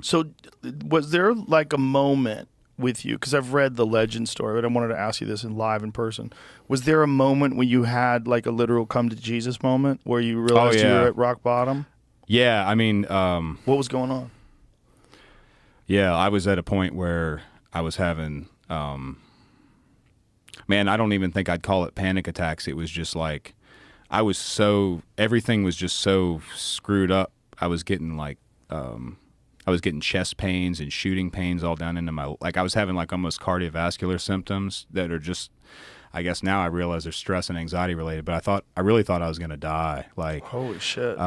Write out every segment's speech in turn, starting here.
So, was there like a moment with you? Because I've read the legend story, but I wanted to ask you this in live in person. Was there a moment when you had like a literal come to Jesus moment where you realized you were at rock bottom? Yeah, I mean, what was going on? Yeah, I was at a point where I was having, man, I don't even think I'd call it panic attacks. It was just like, everything was just so screwed up. I was getting like, I was getting chest pains and shooting pains all down into my, like I was having like almost cardiovascular symptoms that are just, I guess now I realize they're stress and anxiety related, but I really thought I was going to die. Like, holy shit.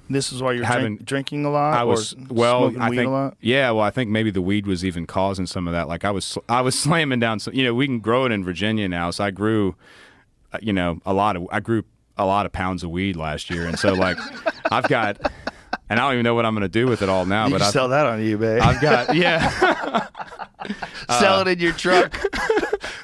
This is why you're drinking a lot? I was, smoking weed a lot? Yeah, well, I think maybe the weed was even causing some of that. Like I was slamming down some, we can grow it in Virginia now. So I grew, I grew a lot of pounds of weed last year. And so like I've got, and I don't even know what I'm going to do with it all now. You can sell that on eBay. I've got, yeah. Sell it in your truck.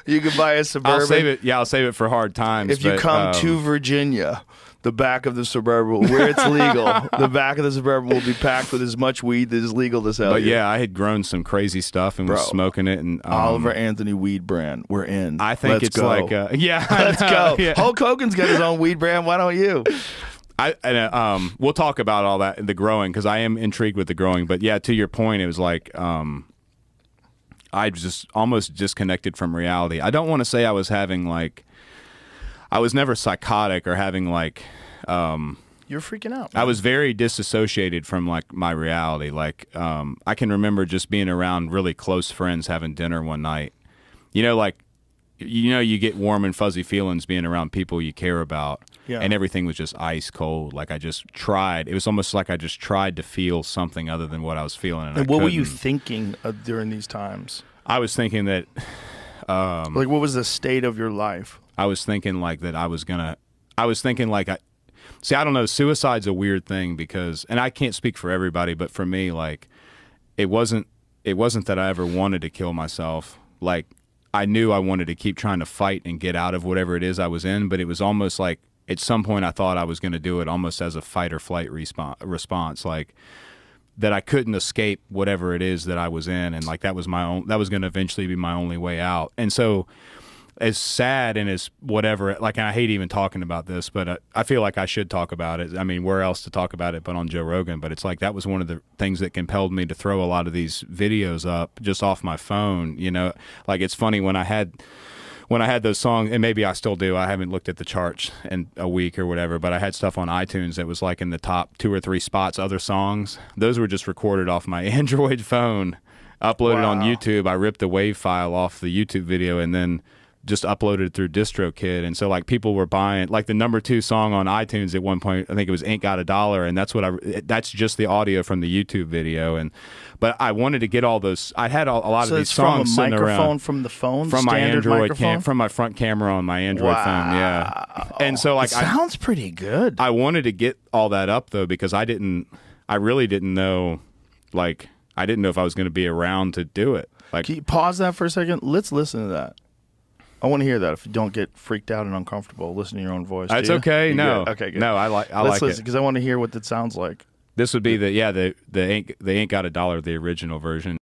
You can buy a Suburban. I'll save it. Yeah, I'll save it for hard times. If you come to Virginia, the back of the Suburban, where it's legal, the back of the Suburban will be packed with as much weed that is legal to sell. But yeah, I had grown some crazy stuff and was smoking it. And Oliver Anthony weed brand, we're in. I think it's like, yeah, let's go. Yeah. Hulk Hogan's got his own weed brand. Why don't you? We'll talk about all that, the growing, because I am intrigued with the growing. But yeah, to your point, it was like I just almost disconnected from reality. I don't want to say I was having like, I was never psychotic or having like, you're freaking out, man. I was very disassociated from like my reality. Like I can remember just being around really close friends having dinner one night. Like, you get warm and fuzzy feelings being around people you care about. Yeah. And everything was just ice cold. Like I just tried. It was almost like I just tried to feel something other than what I was feeling. And what were you thinking during these times? I was thinking that... like what was the state of your life? I was thinking like that I was thinking like see, I don't know. Suicide's a weird thing because... And I can't speak for everybody, but for me, like, it wasn't that I ever wanted to kill myself. Like, I knew I wanted to keep trying to fight and get out of whatever it is I was in, but it was almost like at some point I thought I was going to do it almost as a fight or flight response, like that I couldn't escape whatever it is that I was in, and like that was going to eventually be my only way out. And so as sad and as whatever, like, and I hate even talking about this, but I feel like I should talk about it. I mean, where else to talk about it but on Joe Rogan? But it's like that was one of the things that compelled me to throw a lot of these videos up just off my phone. Like it's funny when I had those songs, and maybe I still do. I haven't looked at the charts in a week or whatever, but I had stuff on iTunes that was like in the top 2 or 3 spots, other songs. Those were just recorded off my Android phone, uploaded on YouTube. I ripped the WAV file off the YouTube video and then just uploaded it through DistroKid. And so like people were buying like the #2 song on iTunes at one point, I think it was Ain't Got a Dollar, and that's just the audio from the YouTube video. But I wanted to get all those. I had a lot of these songs sitting around. From a microphone from the phone, from my Android microphone? From my front camera on my Android phone. Yeah. And so like it sounds pretty good. I wanted to get all that up though because I really didn't know, like I didn't know if I was going to be around to do it. Like, can you pause that for a second? Let's listen to that. I want to hear that. If you don't get freaked out and uncomfortable, listen to your own voice. That's okay. No. Okay, good. No, I like listen, it because I want to hear what it sounds like. This would be the Ain't Got a Dollar, the original version.